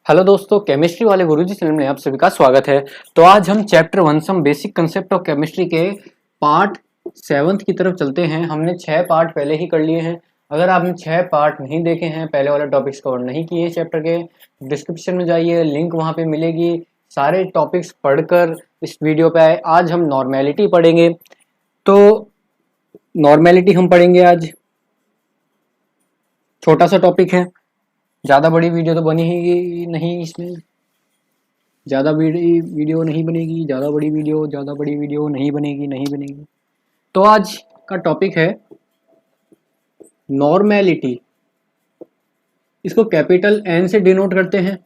Hello दोस्तों, chemistry वाले गुरुजी channel में आप सभी का स्वागत है। तो आज हम chapter 1 some basic concept of chemistry के पार्ट 7 की तरफ चलते हैं। हमने 6 पार्ट पहले ही कर लिए हैं। अगर आपने 6 पार्ट नहीं देखे हैं, पहले वाले टॉपिक्स कवर नहीं किए चैप्टर के, डिस्क्रिप्शन में जाइए, लिंक वहाँ पे मिलेगी। सारे टॉपिक्स पढ़कर इस वीडियो पे आए। आज हम नॉर्मेलिटी पढ़ेंगे। तो नॉर्मेलिटी हम पढ़ेंगे आज। छोटा सा टॉपिक है, ज़्यादा बड़ी वीडियो तो बनी ही नहीं, इसमें ज़्यादा बड़ी वीडियो नहीं बनेगी, ज़्यादा बड़ी वीडियो नहीं बनेगी। तो आज का टॉपिक है नॉर्मेलिटी। इसको कैपिटल एन से डिनोट करते हैं।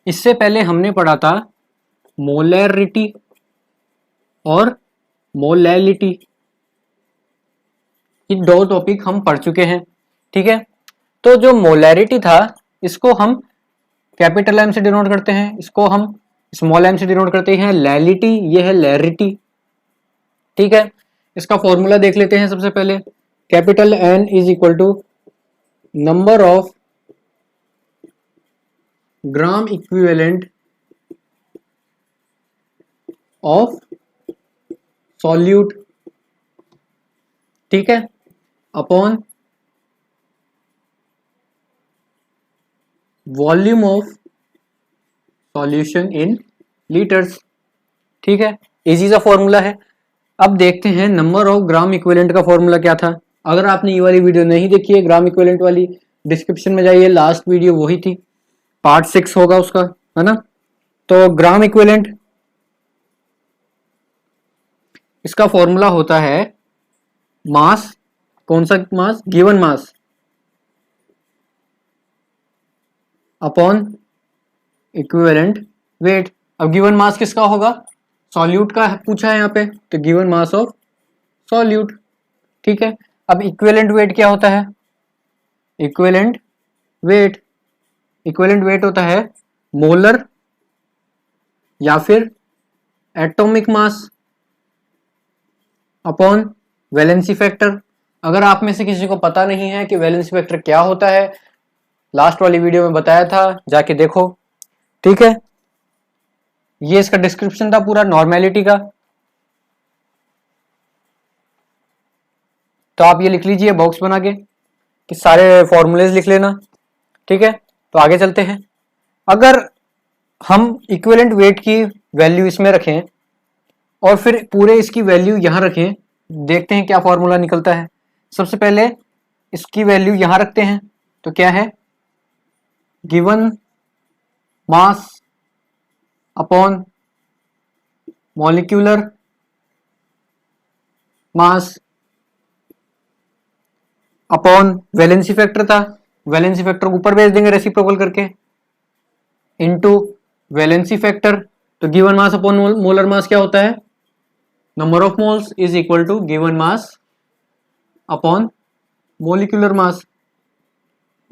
इससे पहले हमने पढ़ा था मोलैरिटी और मोलैलिटी। ये दो टॉपिक हम पढ़ चुके हैं, ठीक है। तो जो मोलैरिटी था, इसको हम कैपिटल एम से डिनोट करते हैं, इसको हम स्मॉल एम से डिनोट करते हैं। लैलिटी, ये है लैरिटी, ठीक है। इसका फॉर्मूला देख लेते हैं। सबसे पहले capital N is equal to number of gram equivalent of solute, ठीक है, upon volume of solution in litres, ठीक है। इजी सा फॉर्मूला है। अब देखते हैं नंबर ऑफ ग्राम इक्विवेलेंट का फॉर्मूला क्या था। अगर आपने ये वाली वीडियो नहीं देखी है, ग्राम इक्विवेलेंट वाली, डिस्क्रिप्शन में जाइए, लास्ट वीडियो वही थी, पार्ट 6 होगा उसका, है ना। तो ग्राम इक्विवेलेंट, इसका फॉर्मूला होता है मास, कौन सा mass, given mass upon equivalent weight. अब गिवन मास किसका होगा, सॉल्यूट का पूछा है यहाँ पे, तो गिवन मास ऑफ सॉल्यूट, ठीक है। अब इक्विवेलेंट वेट क्या होता है, इक्विवेलेंट वेट होता है मोलर या फिर atomic mass upon valency factor. अगर आप में से किसी को पता नहीं है कि वैलेंसी फैक्टर क्या होता है, लास्ट वाली वीडियो में बताया था, जाके देखो, ठीक है। ये इसका डिस्क्रिप्शन था पूरा नॉर्मेलिटी का। तो आप ये लिख लीजिए बॉक्स बना के कि सारे फॉर्मूलेज लिख लेना, ठीक है। तो आगे चलते हैं। अगर हम इक्विवेलेंट वेट की वैल्यू इसमें रखें और फिर पूरे इसकी वैल्यू यहां रखें, देखते हैं क्या फॉर्मूला निकलता है। सबसे पहले इसकी वैल्यू यहां रखते हैं, तो क्या है, given mass upon molecular mass upon valency factor था, वैलेंसी फैक्टर ऊपर भेज देंगे रेसिप्रोकल करके, इनटू वैलेंसी फैक्टर। तो given mass upon molar mass क्या होता है, number of moles is equal to given mass upon molecular mass.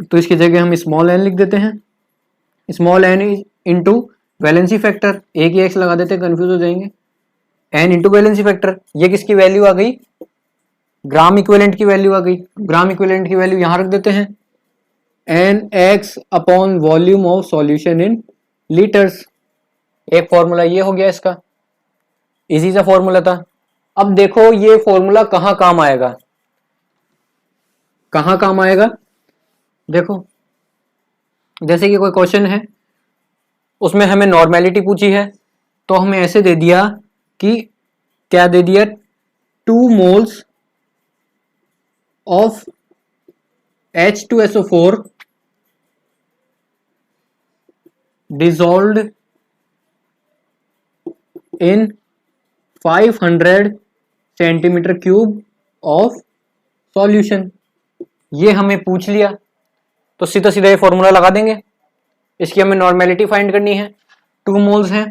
तो इसकी जगह हम स्मॉल एन लिख देते हैं, small N into valency factor, एक ही एक्स लगा देते हैं, कंफ्यूज हो जाएंगे, एन इंटू वैलेंसी फैक्टर। ये किसकी वैल्यू आ गई, ग्राम इक्विवेलेंट की वैल्यू आ गई। ग्राम इक्विवेलेंट की वैल्यू यहां रख देते हैं, N x upon volume of solution in litres. एक फॉर्मूला ये हो गया इसका, इजी सा फॉर्मूला था। अब देखो ये फॉर्मूला कहां काम आएगा, कहां काम आएगा। देखो जैसे कि कोई क्वेश्चन है, उसमें हमें नॉर्मेलिटी पूछी है, तो हमें ऐसे दे दिया कि क्या दे दिया, 2 moles of H2SO4 dissolved in 500 centimetre cube of solution. ये हमें पूछ लिया, तो सीधा सीधा ये फॉर्मूला लगा देंगे। इसकी हमें नॉर्मेलिटी फाइंड करनी है। 2 मोल्स है,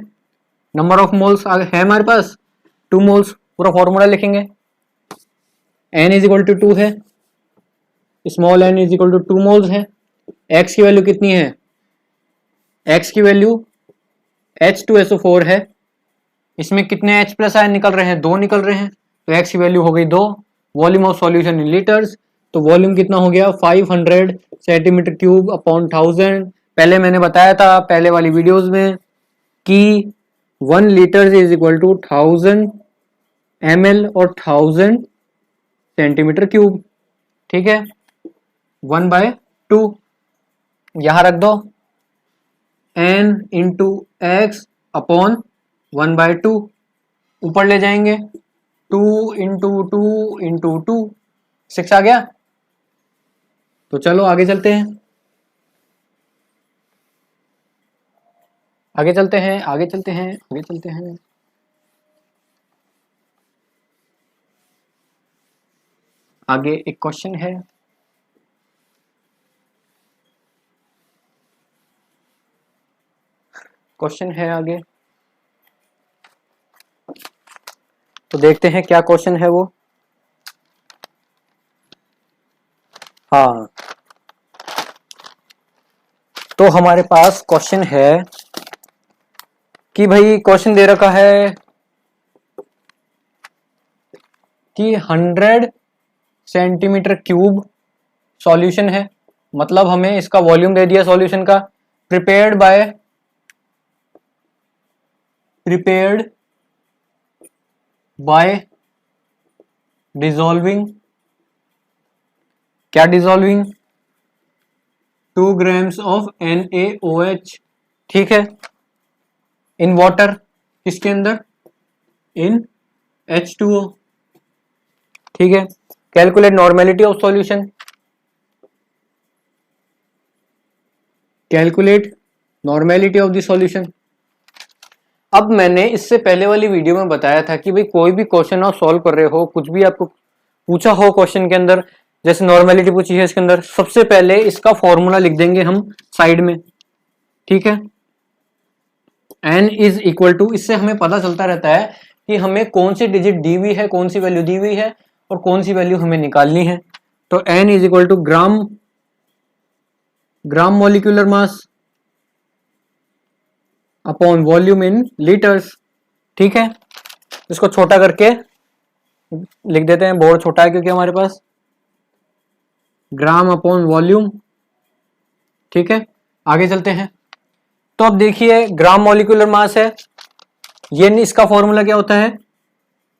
नंबर ऑफ मोल्स है हमारे पास 2 मोल्स, पूरा फॉर्मूला लिखेंगे। n इज इक्वल टू 2 है, small n is equal to 2 moles है। x की वैल्यू कितनी है, x की वैल्यू H2SO4 है, इसमें कितने H प्लस आयन निकल रहे हैं, 2 निकल रहे हैं, तो x की वैल्यू हो गई 2। Volume of solution in litres, तो वॉल्यूम कितना हो गया 500 सेंटीमीटर क्यूब अपॉन 1000, पहले मैंने बताया था पहले वाली वीडियोस में कि 1 litre is equal to 1000 ml और 1000 सेंटीमीटर क्यूब। ठीक है, 1/2 यहां रख दो, n इंटू एक्स अपॉन 1/2 ऊपर ले जाएंगे, 2 इंटू 2 इंटू 2 6 आ गया। तो चलो आगे चलते हैं, आगे चलते हैं, आगे चलते हैं, आगे चलते हैं। आगे एक क्वेश्चन है, क्वेश्चन है आगे, तो देखते हैं क्या क्वेश्चन है वो। हाँ, तो हमारे पास क्वेश्चन है कि भाई क्वेश्चन दे रखा है कि 100 सेंटीमीटर क्यूब सॉल्यूशन है, मतलब हमें इसका वॉल्यूम दे दिया सॉल्यूशन का, प्रिपेयर्ड बाय डिसॉल्विंग, क्या डिसॉल्विंग, 2 ग्राम्स ऑफ NaOH। ठीक है, इन वाटर, किसके अंदर, इन H2O। ठीक है, calculate normality of solution, calculate normality of the solution. अब मैंने इससे पहले वाली वीडियो में बताया था कि भाई कोई भी क्वेश्चन आप सॉल्व कर रहे हो, कुछ भी आपको पूछा हो क्वेश्चन के अंदर, जैसे नॉर्मेलिटी पूछी है इसके अंदर, सबसे पहले इसका फॉर्मूला लिख देंगे हम साइड में। ठीक है, n इज इक्वल टू, इससे हमें पता चलता रहता है कि हमें कौन सी डिजिट दी हुई है, कौन सी वैल्यू दी हुई है और कौन सी वैल्यू हमें निकालनी है। तो n is equal to gram molecular mass upon volume in litres. ठीक है, इसको छोटा करके लिख देते हैं, बोर्ड छोटा है क्योंकि हमारे पास, ग्राम अपॉन वॉल्यूम। ठीक है, आगे चलते हैं। तो अब देखिए ग्राम मॉलिक्यूलर मास है, ये इसका फॉर्मूला क्या होता है,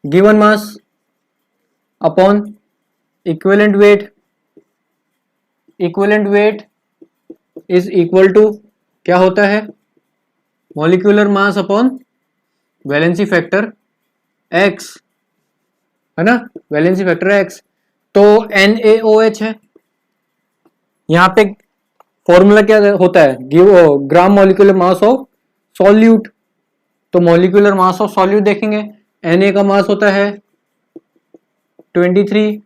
given mass upon equivalent weight, equivalent weight is equal to क्या होता है, molecular mass upon valency factor x, है ना, वैलेंसी फैक्टर x। तो NaOH है, यहाँ पे फॉर्मूला क्या होता है, ग्राम मॉलिक्यूलर मास ऑफ सॉल्यूट। तो मॉलिक्यूलर मास ऑफ सॉल्यूट देखेंगे, Na का मास होता है 23,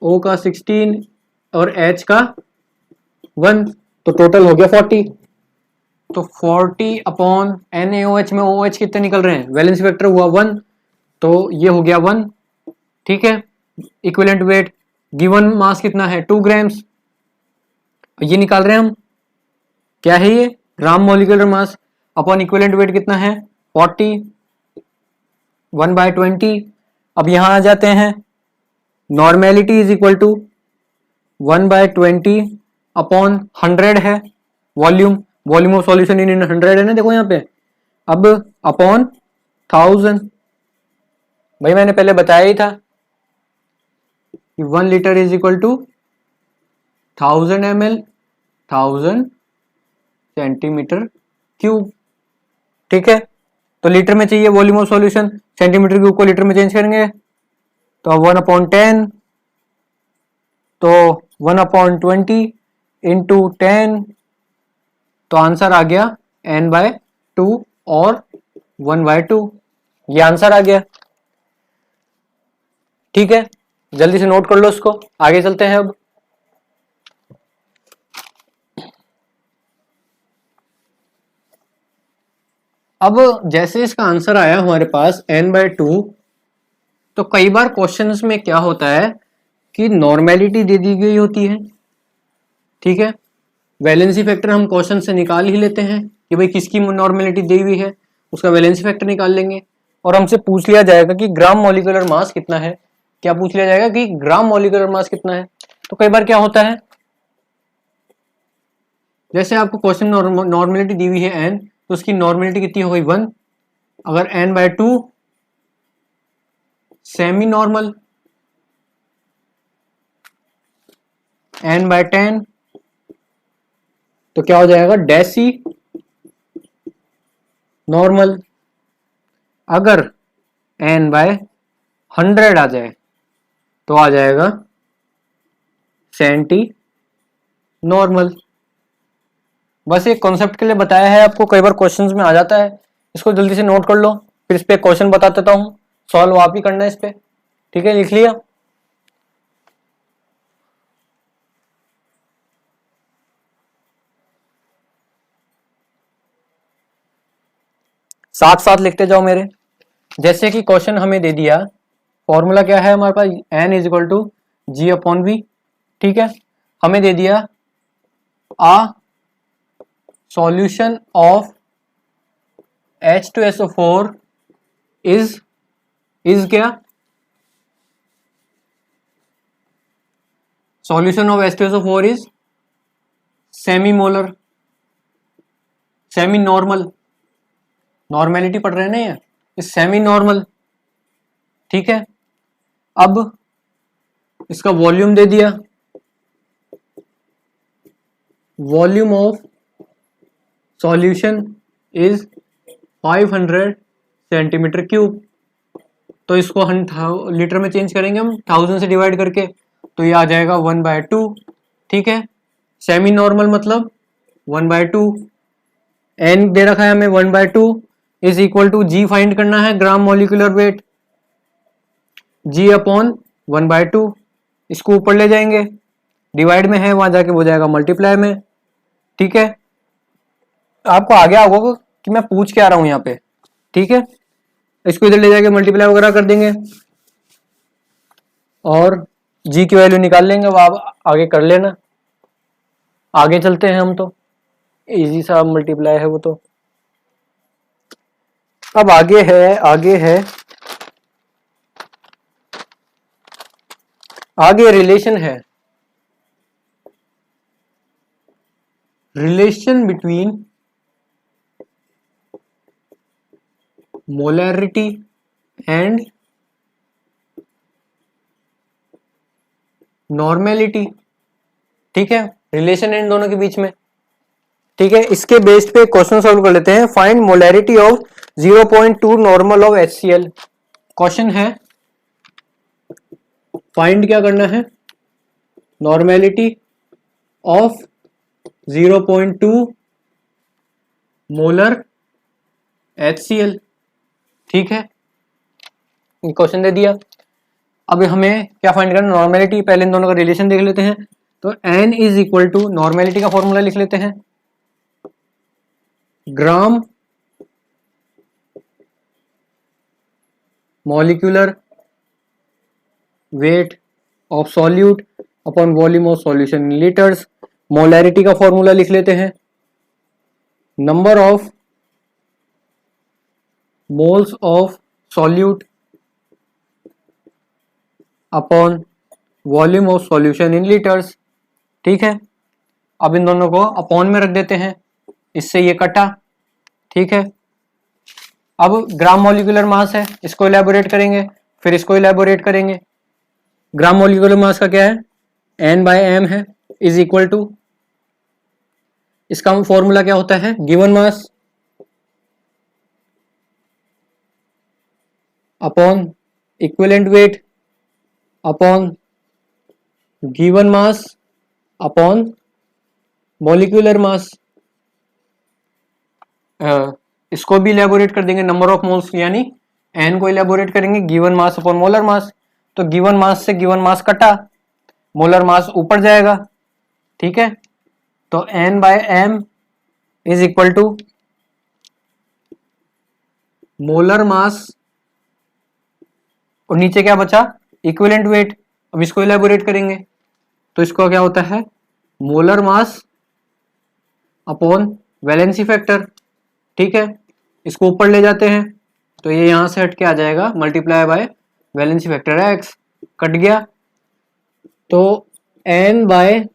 O का 16 और H का 1, तो टोटल हो गया 40। तो 40 अपॉन NaOH में OH कितने निकल रहे हैं, वैलेंसी फैक्टर हुआ 1, तो ये हो गया 1। ठीक है, इक्विवेलेंट वेट, गिवन मास कितना है 2 ग्राम्स, ये निकाल रहे हैं हम, क्या है ये, gram molecular mass upon equivalent weight कितना है 40, 1/20। अब यहां आ जाते हैं, normality is equal to 1/20 upon 100 है volume, volume of solution in 100 है ना, देखो यहाँ पे। अब अपॉन 1000, भाई मैंने पहले बताया ही था कि 1 litre is equal to 1000 ml 1000 centimetre cube. ठीक है, तो लीटर में चाहिए volume of solution, centimetre cube को लीटर में चेंज करेंगे, तो 1/10, तो 1/20 इंटू 10, तो आंसर आ गया n/2 और 1/2, ये आंसर आ गया। ठीक है, जल्दी से नोट कर लो इसको, आगे चलते हैं। अब जैसे इसका आंसर आया हमारे पास n/2, तो कई बार क्वेश्चंस में क्या होता है कि नॉर्मेलिटी दे दी गई होती है। ठीक है, वैलेंसी फैक्टर हम क्वेश्चन से निकाल ही लेते हैं कि भाई किसकी नॉर्मेलिटी दी हुई है, उसका वैलेंसी फैक्टर निकाल लेंगे, और हमसे पूछ लिया जाएगा कि ग्राम मॉलिक्यूलर मास कितना है, क्या पूछ लिया जाएगा कि ग्राम मॉलिक्यूलर मास कितना है। तो कई बार क्या होता है जैसे आपको क्वेश्चन नॉर्मेलिटी दी हुई है n, तो उसकी नॉर्मेलिटी कितनी हो गई 1। अगर n/2 सेमी नॉर्मल, n/10 तो क्या हो जाएगा डेसी नॉर्मल। अगर n/100 आ जाए तो आ जाएगा सेंटी नॉर्मल। बस एक कॉन्सेप्ट के लिए बताया है आपको, कई बार क्वेश्चंस में आ जाता है, इसको जल्दी से नोट कर लो, फिर इस पे क्वेश्चन बता देता हूँ, सॉल्व आप ही करना है इस पे। ठीक है, लिख लिया। साथ साथ लिखते जाओ मेरे। जैसे कि क्वेश्चन हमें दे दिया, फॉर्मूला क्या है हमारे पास, n = g/v। ठीक है, हमें दे दिया आ सॉल्यूशन ऑफ H2SO4 इज क्या, solution of H2SO4 is semi molar, semi normal, normality पढ़ रहे हैं ना ये, इज सेमी नॉर्मल। ठीक है, अब इसका वॉल्यूम दे दिया, volume of solution is 500 centimetre cube. तो इसको हम लीटर में चेंज करेंगे हम 1000 से डिवाइड करके, तो ये आ जाएगा 1/2। ठीक है, सेमी नॉर्मल मतलब 1/2, एन दे रखा है हमें 1/2 is equal to G find करना है, ग्राम मॉलिक्यूलर वेट, g/1/2। इसको ऊपर ले जाएंगे, डिवाइड में है वहां जाके हो जाएगा मल्टीप्लाई में। ठीक है, आपको आगे होगा कि मैं पूछ के आ रहा हूं यहाँ पे। ठीक है, इसको इधर ले जाके मल्टीप्लाई वगैरह कर देंगे और जी की वैल्यू निकाल लेंगे, वो आप आगे कर लेना। आगे चलते हैं हम, तो इजी सा मल्टीप्लाई है वो तो। अब आगे है आगे रिलेशन है, relation between molarity and normality. ठीक है, रिलेशन इन दोनों के बीच में। ठीक है, इसके बेस्ड पे क्वेश्चन सॉल्व कर लेते हैं। Find molarity of 0.2 normal of HCl। Question है, फाइंड क्या करना है, नॉर्मेलिटी ऑफ 0.2 मोलर HCl। ठीक है, क्वेश्चन दे दिया। अब हमें क्या फाइंड करना, नॉर्मेलिटी। पहले इन दोनों का रिलेशन देख लेते हैं। तो n = नॉर्मेलिटी का फॉर्मूला लिख लेते हैं, gram molecular weight of solute upon volume of solution in litres. Molarity का फॉर्मूला लिख लेते हैं, number of moles of solute upon volume of solution in litres. ठीक है, अब इन दोनों को अपॉन में रख देते हैं, इससे ये कटा। ठीक है, अब ग्राम मॉलिक्यूलर मास है, इसको इलेबोरेट करेंगे, फिर इसको इलेबोरेट करेंगे। ग्राम मॉलिक्यूलर मास का क्या है, n/m है, इज इक्वल टू, इसका फॉर्मूला क्या होता है, given mass upon equivalent weight upon given mass upon molecular मास। इसको भी इलेबोरेट कर देंगे, नंबर ऑफ मोल्स, यानी n को इलेबोरेट करेंगे गिवन मास अपॉन मोलर मास। तो गिवन मास से गिवन मास कटा, मोलर मास ऊपर जाएगा। ठीक है, तो n/m is equal to molar mass और नीचे क्या बचा, इक्विवेलेंट वेट। अब इसको इलेबोरेट करेंगे, तो इसको क्या होता है, molar mass upon valency factor. ठीक है, इसको ऊपर ले जाते हैं, तो ये यहां से हट के आ जाएगा multiply by valency factor x, cut गया। तो n/m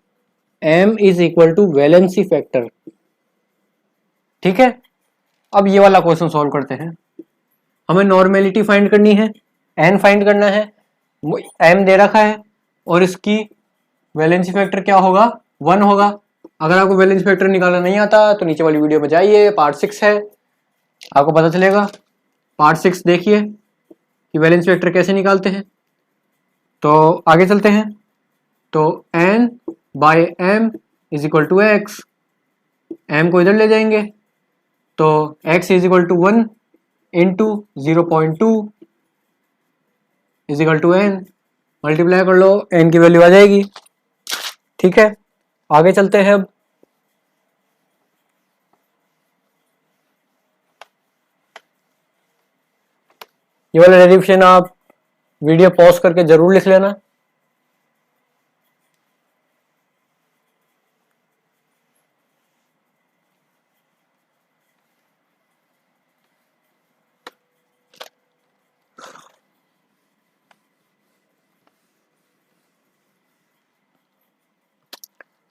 m is equal to valency factor. ठीक है, अब ये वाला क्वेश्चन सॉल्व करते हैं। हमें नॉर्मेलिटी फाइंड करनी है, n फाइंड करना है, m दे रखा है और इसकी वैलेंसी फैक्टर क्या होगा, 1 होगा। अगर आपको वैलेंसी फैक्टर निकालना नहीं आता तो नीचे वाली वीडियो में जाइए, पार्ट 6 है, आपको पता चलेगा। पार्ट 6 देखिए कि वैलेंसी फैक्टर कैसे निकालते हैं। तो आगे चलते हैं। तो n by m is equal to x, m को इधर ले जाएंगे तो x is equal to 1 into 0.2 is equal to n, multiply कर लो, n की वैल्यू आ जाएगी। ठीक है, आगे चलते हैं। अब ये वाला डेरिवेशन आप वीडियो पॉज करके जरूर लिख लेना।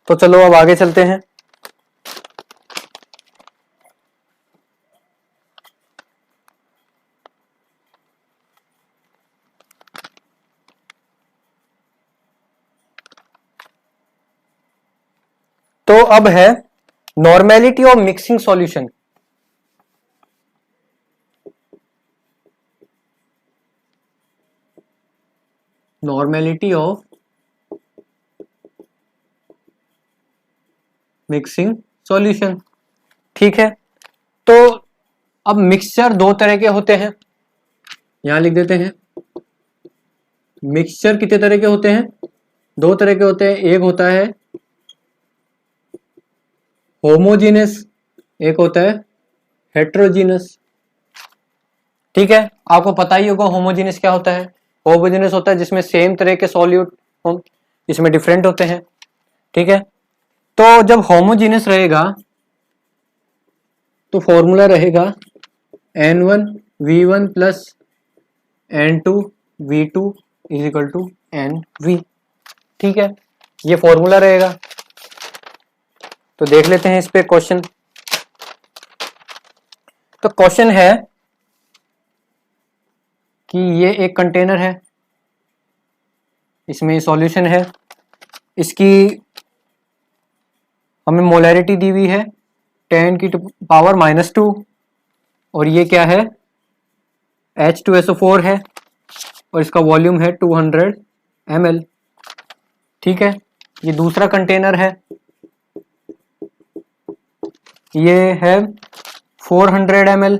तो चलो अब आगे चलते हैं। तो अब है normality of mixing solution. Normality of mixing solution. ठीक है, तो अब मिक्सचर दो तरह के होते हैं, यहां लिख देते हैं। मिक्सचर कितने तरह के होते हैं, दो तरह के होते हैं। एक होता है होमोजीनस, एक होता है हेट्रोजीनस। ठीक है, आपको पता ही होगा होमोजीनस क्या होता है। होमोजीनस होता है जिसमें सेम तरह के सॉल्यूट हो, इसमें डिफरेंट होते हैं। ठीक है, तो जब होमोजीनस रहेगा तो फॉर्मूला रहेगा N1V1 plus N2V2 is equal to NV। ठीक है, ये फॉर्मूला रहेगा। तो देख लेते हैं इस पे क्वेश्चन। तो क्वेश्चन है कि ये एक कंटेनर है, इसमें सॉल्यूशन है, इसकी हमें मोलैरिटी दी हुई है 10 की पावर -2 और ये क्या है, H2SO4 है और इसका वॉल्यूम है 200 ml। ठीक है, ये दूसरा कंटेनर है, ये है 400 ml,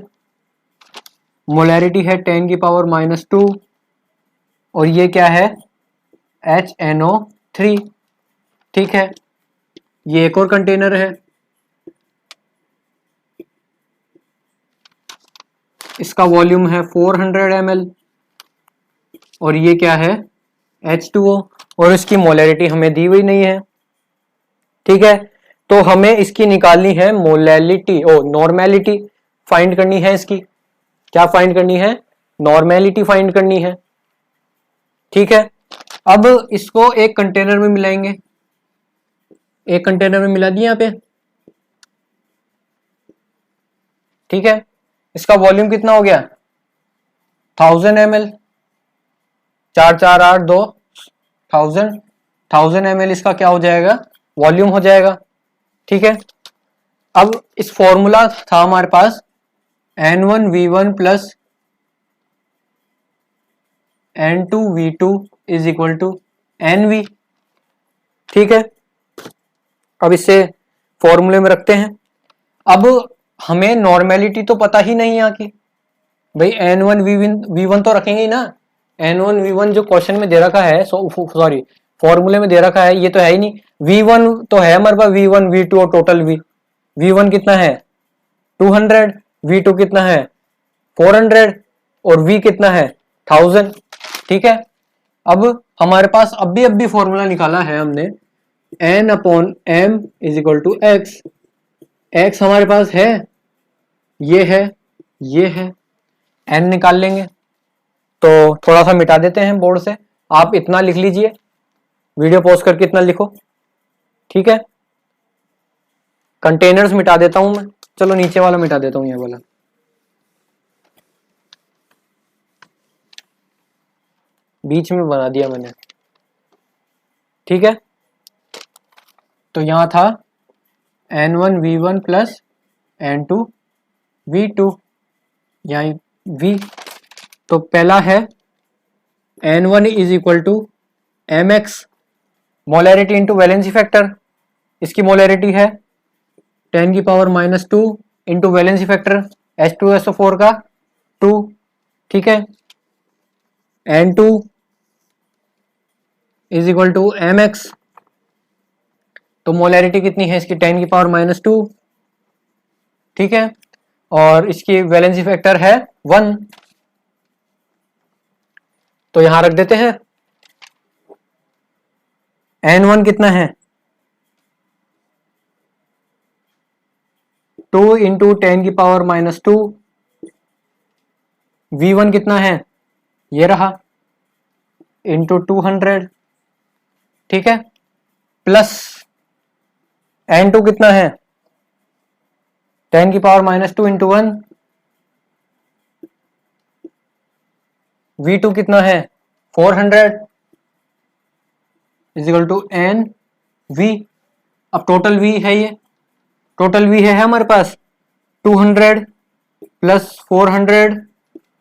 मोलैरिटी है 10 की पावर -2 और ये क्या है, HNO3। ठीक है, ये एक और कंटेनर है, इसका वॉल्यूम है 400 ml और ये क्या है, H2O और इसकी मोलैरिटी हमें दी हुई नहीं है। ठीक है, तो हमें इसकी निकालनी है मोलैलिटी, नॉर्मेलिटी फाइंड करनी है। इसकी क्या फाइंड करनी है, नॉर्मेलिटी फाइंड करनी है। ठीक है, अब इसको एक कंटेनर में मिलाएंगे, एक कंटेनर में मिला दिया यहाँ पे। ठीक है, इसका वॉल्यूम कितना हो गया, 1000 ml, 4 4 8 2 1000 ml इसका क्या हो जाएगा, वॉल्यूम हो जाएगा। ठीक है, अब इस फॉर्मूला था हमारे पास N1V1 plus N2V2 is equal to NV। ठीक है, अब इसे फॉर्मूले में रखते हैं। अब हमें नॉर्मेलिटी तो पता ही नहीं है कि भाई N1V1 तो रखेंगे ही ना। N1V1 जो क्वेश्चन में दे रखा है, सॉरी फॉर्मूले में दे रखा है, ये तो है ही नहीं। V1 तो है हमारे पास, V1 V2 और टोटल V1 कितना है 200, V2 कितना है 400 और V कितना है 1000। ठीक है, अब हमारे पास अभी फॉर्मूला निकाला है हमने, N/M is equal to x. X हमारे पास है, ये है, ये है, N निकाल लेंगे। तो थोड़ा सा मिटा देते हैं बोर्ड से, आप इतना लिख लीजिए, वीडियो पॉज करके इतना लिखो। ठीक है, कंटेनर्स मिटा देता हूं मैं, चलो नीचे वाला मिटा देता हूं, ये वाला। बीच में बना दिया मैंने, ठीक है। तो यहां था N1V1 प्लस N2V2, यहाँ V। तो पहला है N1 is equal to mx, molarity into valency factor. इसकी मोलैरिटी है 10⁻⁻2 इंटू वैलेंसी फैक्टर H2SO4 का 2, ठीक है। N2 is equal to mx, तो मोलैरिटी कितनी है इसकी 10⁻⁻2, ठीक है। और इसकी वैलेंसी फैक्टर है 1, तो यहां रख देते हैं। N1 कितना है 2 इंटू 10⁻⁻2, V1 कितना है ये रहा इंटू 200, ठीक है। प्लस N2 कितना है 10⁻⁻2 इंटू 1, V2 कितना है 400 is equal to N V. अब टोटल V है, ये टोटल V है हमारे पास 200 plus 400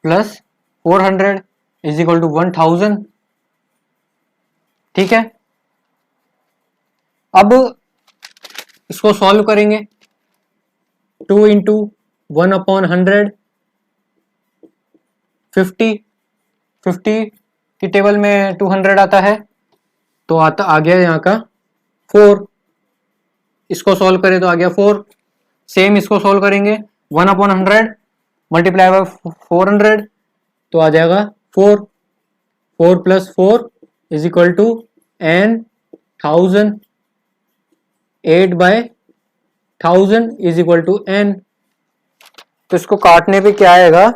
plus 400 is equal to 1000, ठीक है। अब इसको सॉल्व करेंगे, 2 इंटू 1/100, 50 की टेबल में 200 आता है, तो आ गया यहाँ का 4। इसको सॉल्व करें तो आ गया 4। सेम इसको सॉल्व करेंगे 1/100 मल्टीप्लाई बाय 400, तो आ जाएगा 4। 4 plus 4 is equal to n1000, 8/1000 is equal to n। तो इसको काटने पे क्या आएगा,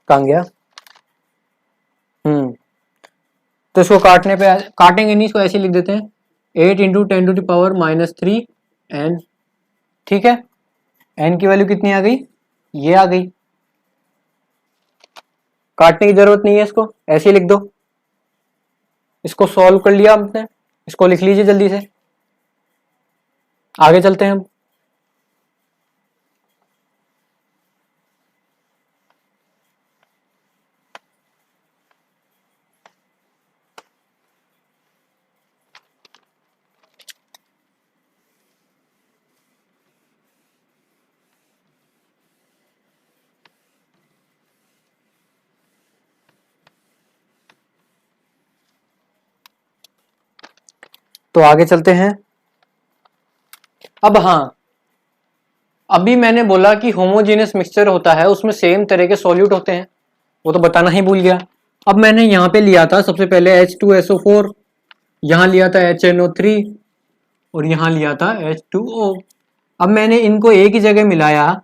कहाँ गया, तो इसको काटने पे काटेंगे नहीं, इसको ऐसे लिख देते हैं 8 इंटू 10⁻³ n, ठीक है। n की वैल्यू कितनी आ गई, ये आ गई। काटने की जरूरत नहीं है, इसको ऐसे ही लिख दो। इसको सॉल्व कर लिया आपने, इसको लिख लीजिए जल्दी से, आगे चलते हैं हम। तो आगे चलते हैं। अब हाँ, अभी मैंने बोला कि होमोजेनियस मिक्सचर होता है, उसमें सेम तरह के सॉल्यूट होते हैं, वो तो बताना ही भूल गया। अब मैंने यहाँ पे लिया था सबसे पहले H2SO4, यहाँ लिया था HNO3 और यहाँ लिया था H2O। अब मैंने इनको एक ही जगह मिलाया,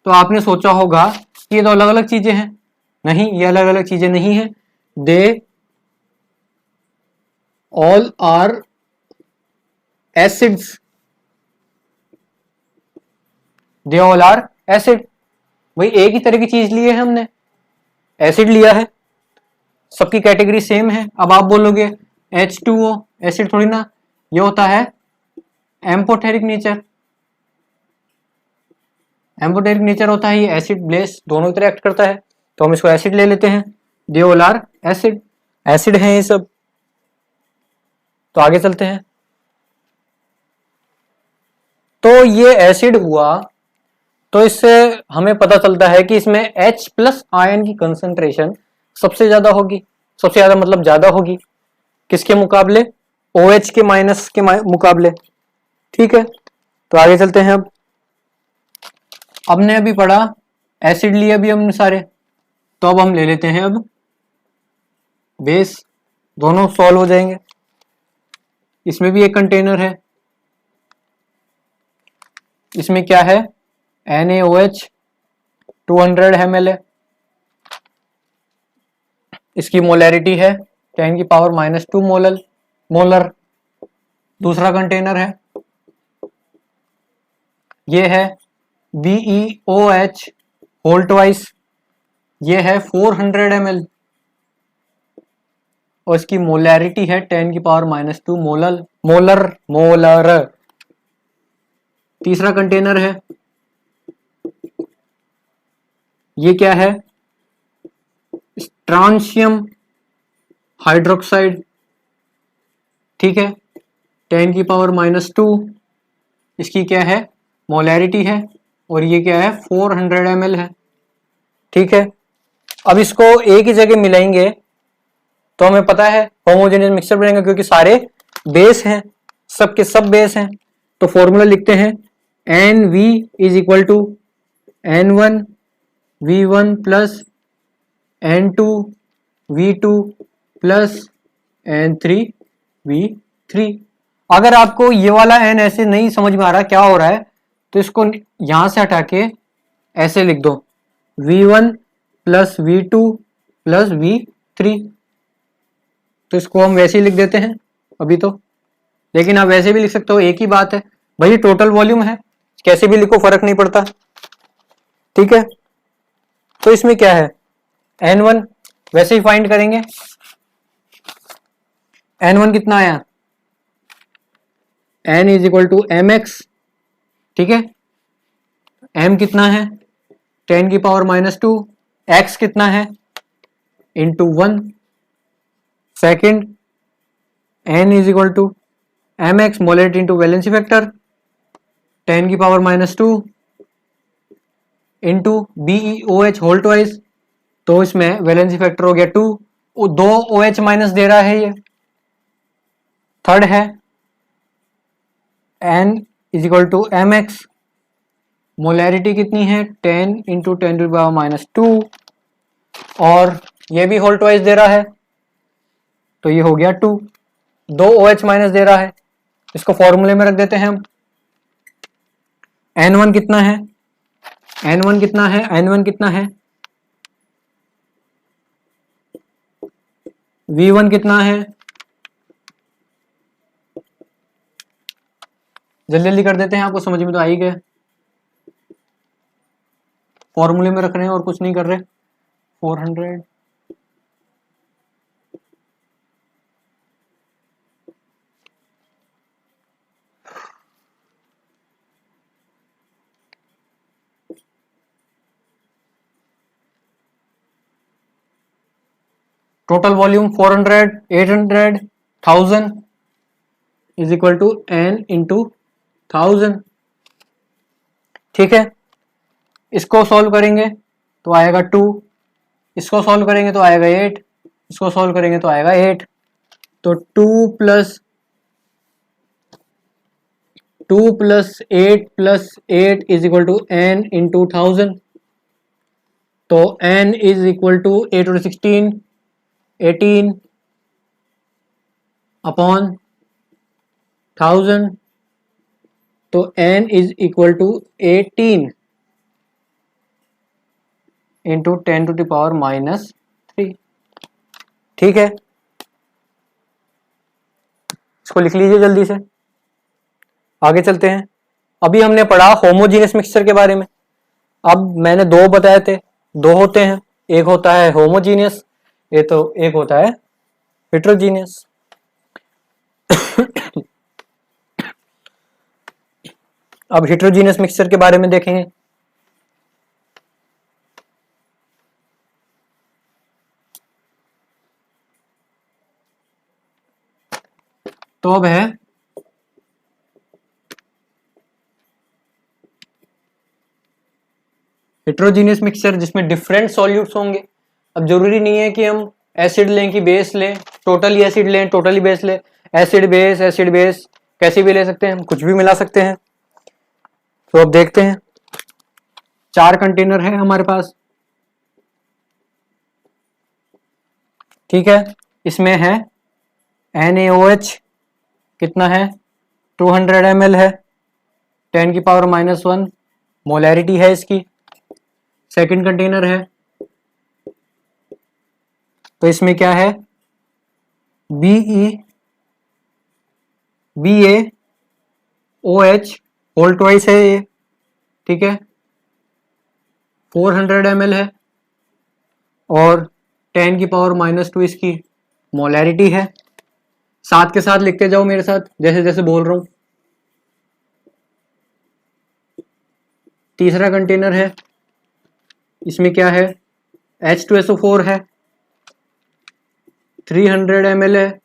तो आपने सोचा होगा कि ये तो अलग अलग चीजें हैं। नहीं, ये अलग अलग चीजें नहीं है, they all are acids, they all are acid. भाई एक ही तरह की चीज ली है हमने, एसिड लिया है, सबकी कैटेगरी सेम है। अब आप बोलोगे H2O एसिड थोड़ी ना, ये होता है एम्फोटेरिक नेचर। एम्फोटेरिक नेचर होता है, ये एसिड बेस दोनों की तरह एक्ट करता है, तो हम इसको एसिड ले लेते हैं। They all are acid, acid है ये सब। तो आगे चलते हैं। तो ये एसिड हुआ, तो इससे हमें पता चलता है कि इसमें H प्लस आयन की कंसंट्रेशन सबसे ज्यादा होगी। सबसे ज्यादा मतलब ज्यादा होगी किसके मुकाबले, OH के माइनस के मुकाबले, ठीक है। तो आगे चलते हैं। अब हमने अभी पढ़ा एसिड लिए अभी हमने सारे, तो अब हम ले लेते हैं अब बेस, दोनों सॉल्व हो जाएंगे। इसमें भी एक कंटेनर है, इसमें क्या है NaOH 200 ml है, इसकी मोलैरिटी है 10⁻⁻2 मोलल मोलर। दूसरा कंटेनर है, ये है BeOH होल ट्वाइस, ये है 400 ml और इसकी मोलैरिटी है 10⁻⁻2 मोलर। तीसरा कंटेनर है, ये क्या है, स्ट्रांशियम हाइड्रोक्साइड, ठीक है, 10⁻⁻2 इसकी क्या है, मोलैरिटी है, और ये क्या है, 400 ml है, ठीक है। अब इसको एक ही जगह मिलाएंगे तो हमें पता है होमोजेनियस मिक्सचर बनेगा, क्योंकि सारे बेस हैं, सबके सब बेस हैं। तो फॉर्मूला लिखते हैं NV is equal to N1V1 plus N2V2 plus N3V3। अगर आपको ये वाला N ऐसे नहीं समझ में आ रहा क्या हो रहा है, तो इसको यहां से हटा के ऐसे लिख दो, V1 plus V2 plus V3। तो इसको हम वैसे ही लिख देते हैं अभी तो, लेकिन आप वैसे भी लिख सकते हो, एक ही बात है भाई, टोटल वॉल्यूम है, कैसे भी लिखो फर्क नहीं पड़ता, ठीक है। तो इसमें क्या है, N1 वैसे ही फाइंड करेंगे, N1 कितना आया, N is equal to MX, ठीक है, M कितना है 10⁻⁻2, X कितना है into 1, second N is equal to MX molarity into valency factor 10⁻⁻2 into BeOH whole twice, तो इसमें वैलेंसी फैक्टर हो गया 2, 2 OH माइनस दे रहा है ये। थर्ड है N is equal to MX, molarity कितनी है 10 इंटू 10⁻⁻2, और ये भी होल ट्वाइस दे रहा है, तो ये हो गया 2, 2 OH माइनस दे रहा है, इसको फॉर्मूले में रख देते हैं हम। N1 कितना है, N1 कितना है, N1 कितना है, V1 कितना है, जल्दी जल्दी कर देते हैं, आपको समझ में तो आ ही गया, फॉर्मूले में रख रहे हैं और कुछ नहीं कर रहे। 400 total volume 400 800 1000 is equal to N into 1000, ठीक है। इसको सॉल्व करेंगे तो आएगा 2, इसको सॉल्व करेंगे तो आएगा 8, इसको सॉल्व करेंगे तो आएगा 8, तो 2 plus 8 is equal to N into 1000, तो N इज इक्वल टू 8 और 16 18 अपॉन 1000, तो N is equal to 18 into 10⁻⁻3, ठीक है। इसको लिख लीजिए जल्दी से, आगे चलते हैं। अभी हमने पढ़ा होमोजीनियस मिक्सचर के बारे में। अब मैंने दो बताए थे, दो होते हैं, एक होता है होमोजीनियस, ये तो एक होता है हेट्रोजीनियस। अब हेट्रोजीनियस मिक्सचर के बारे में देखेंगे। तो अब है हेट्रोजीनियस मिक्सचर जिसमें डिफरेंट सॉल्यूट्स होंगे। अब जरूरी नहीं है कि हम एसिड लें कि बेस लें, टोटली एसिड लें टोटली बेस लें, एसिड बेस कैसे भी ले सकते हैं, हम कुछ भी मिला सकते हैं। तो अब देखते हैं, 4 कंटेनर है हमारे पास, ठीक है। इसमें है NaOH कितना है 200 ml है, 10⁻⁻1 मोलैरिटी है इसकी। सेकंड कंटेनर है, तो इसमें क्या है BeOH BaOH होल ट्वाइस है ये, ठीक है, 400 ml है और 10 की पावर -2 इसकी मोलैरिटी है। साथ के साथ लिखते जाओ मेरे साथ जैसे जैसे बोल रहा हूं। तीसरा कंटेनर है, इसमें क्या है, H2SO4 है, 300 ml है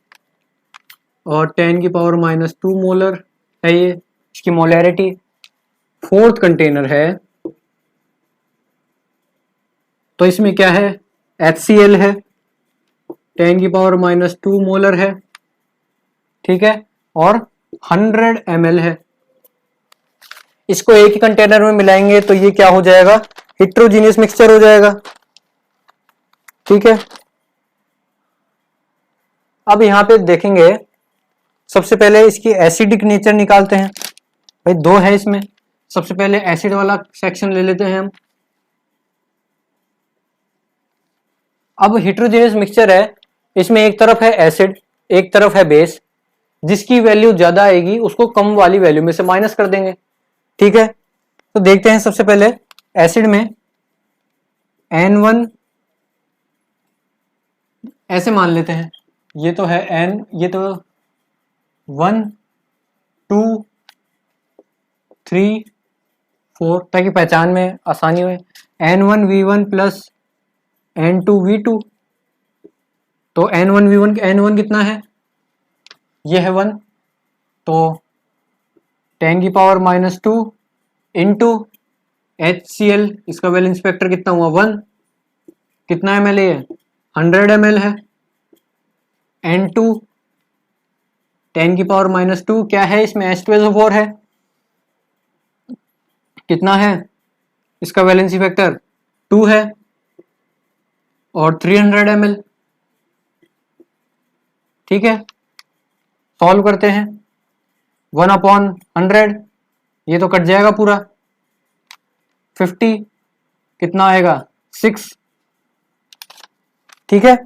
और 10 की पावर -2 मोलर है ये इसकी मोलैरिटी। फोर्थ कंटेनर है तो इसमें क्या है, HCl है, 10 की पावर -2 मोलर है, ठीक है, और 100 ml है। इसको एक ही कंटेनर में मिलाएंगे तो ये क्या हो जाएगा, हेट्रोजीनियस मिक्सचर हो जाएगा, ठीक है। अब यहां पे देखेंगे, सबसे पहले इसकी एसिडिक नेचर निकालते हैं। भाई दो है इसमें, सबसे पहले एसिड वाला सेक्शन ले लेते हैं हम। अब हेट्रोजीनियस मिक्सचर है, इसमें एक तरफ है एसिड एक तरफ है बेस, जिसकी वैल्यू ज्यादा आएगी उसको कम वाली वैल्यू में से माइनस कर देंगे, ठीक है। तो देखते हैं सबसे पहले एसिड में N1 ऐसे मान लेते हैं, ये तो है N, ये तो 1 2 3 4 ताकि पहचान में आसानी हो। N1V1 प्लस N2V2, तो N1 कितना है, ये है 1, तो 10 की पावर -2 इंटू HCl, इसका वैलेंस फैक्टर कितना हुआ 1, कितना ml है, 100 ml है। N2 10 की पावर -2 क्या है, इसमें H2SO4 है, कितना है, इसका वैलेंसी फैक्टर 2 है और 300 ml, ठीक है। सॉल्व करते हैं, 1/100, ये तो कट जाएगा पूरा, 50 कितना आएगा 6, ठीक है,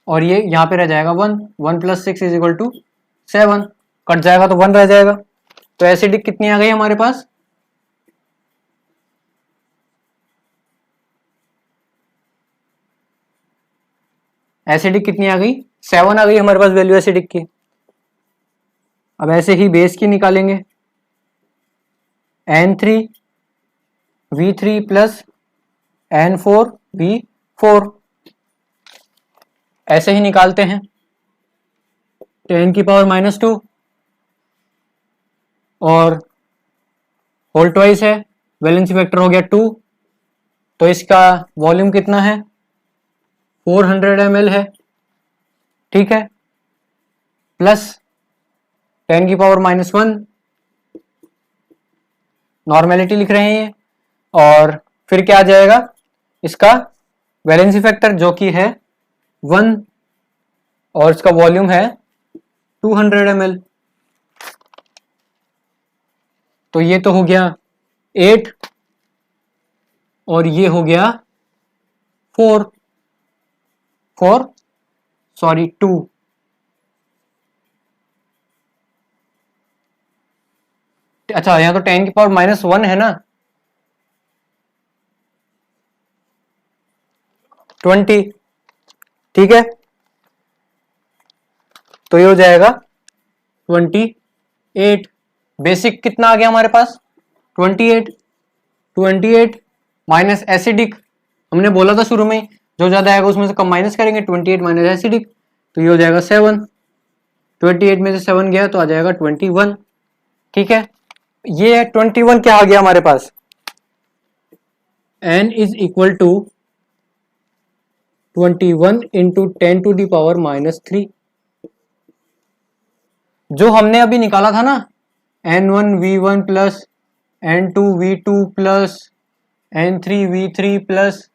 और ये यहां पे रह जाएगा 1 + 6 = 7, कट जाएगा तो 1 रह जाएगा। तो एसिडिक कितनी आ गई हमारे पास, एसिडिक कितनी आ गई, 7 आ गई हमारे पास वैल्यू एसिडिक की। अब ऐसे ही बेस की निकालेंगे, N3V3 प्लस N4V4, ऐसे ही निकालते हैं, 10 की पावर -2 और होल ट्वाइस है, वैलेंसी फैक्टर हो गया 2, तो इसका वॉल्यूम कितना है 400 ml है, ठीक है, प्लस 10 की पावर -1, नॉर्मेलिटी लिख रहे हैं ये, और फिर क्या आ जाएगा, इसका वैलेंसी फैक्टर जो कि है 1 और इसका वॉल्यूम है 200 ml, तो ये तो हो गया 8 और ये हो गया 2, अच्छा यहाँ तो 10 की पावर -1 है ना, 20, ठीक है, तो ये हो जाएगा 28। बेसिक कितना आ गया हमारे पास 28 माइनस एसिडिक, हमने बोला था शुरू में जो ज्यादा आएगा उसमें से कम माइनस करेंगे, 28 माइनस एसिडिक, तो ये हो जाएगा 7, 28 में से 7 गया तो आ जाएगा 21, ठीक है। ये 21 क्या आ गया हमारे पास, N = 21 × 10⁻³ जो हमने अभी निकाला था ना, N1V1 plus N2V2 plus N3V3 plus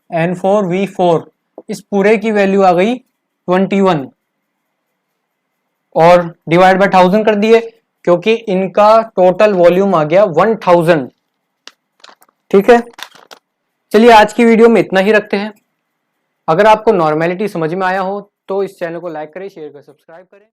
N4V4, इस पूरे की वैल्यू आ गई 21 और डिवाइड बाय 1000 कर दिए क्योंकि इनका टोटल वॉल्यूम आ गया 1000, ठीक है। चलिए आज की वीडियो में इतना ही रखते हैं। अगर आपको नॉर्मेलिटी समझ में आया हो तो इस चैनल को लाइक करें, शेयर करें, सब्सक्राइब करें।